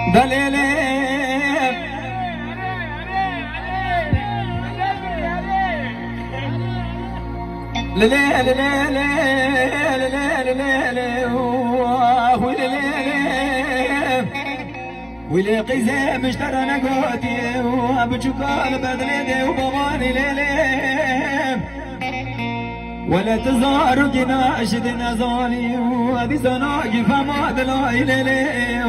دليلي للي للي للي للي ولي قيزة مشترى نقوتي وبشكال بدلي وبواني ليلي ولا تزار جناشد نزالي وهذه سناقي فما دلائي ليلي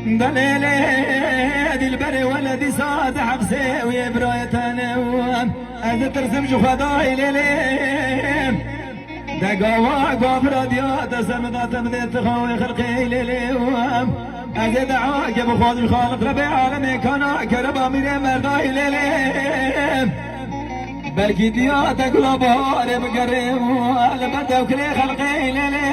دليلي دي البري ولدي ساد حبسي ويبرايتنا وهذا ترسم شو خداي ليلي دقوا قبر ديات سمدات مدت خوي خلقي ليلي أزيد عاقب خاض الخالق ربي عالمي كان كربا من مرداي ليلي بلكي ديات قلوب هاري مقرب لبدا وكلي خلقي ليلي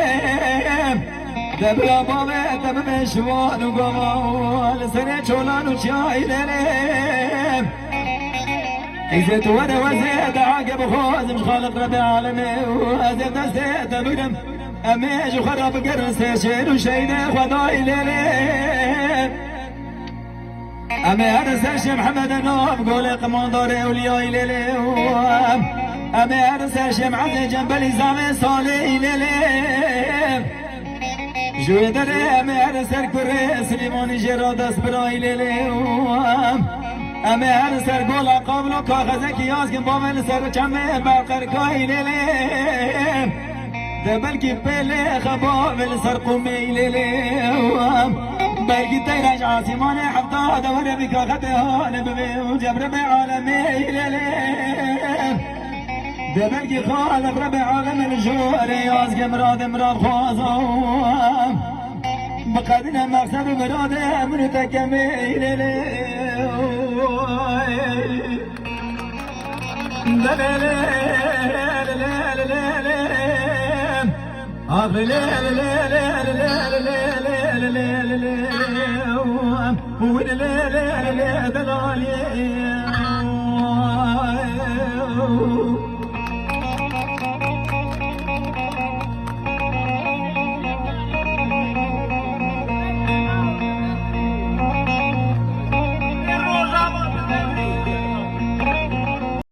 دبلا بابي دب مشوان وقوال سنة شولان وشاي ليلي إزيد وانا وزيد عاقب خوز مش خالق ربي عالمي وأزيد زيد بقدم أميج وخرب قرس شيل وشيني خضاي ليلي أمي أرسش محمد النوب قولي قمانداري ولياي ليلي أمي أرسش معزي جنبلي زامي صالي ليلي جوي دري أمي أرسل كري سليماني جراد اسبراي ليلي أمي أرسل قولا قابلو كاخزك ياسكن بامن سر چمي باقر كاي ليلي ده بلكي بيلي خباب السرقومي ليلي بلكي تيرج عاصمان حفظا دور بك خطهان ببي وجبر بعالمي ليلي ده بلكي خالق ربي عالم الجور ياسكن مراد خوازا بقدنا مقصد مراد من تكمي ليلي لا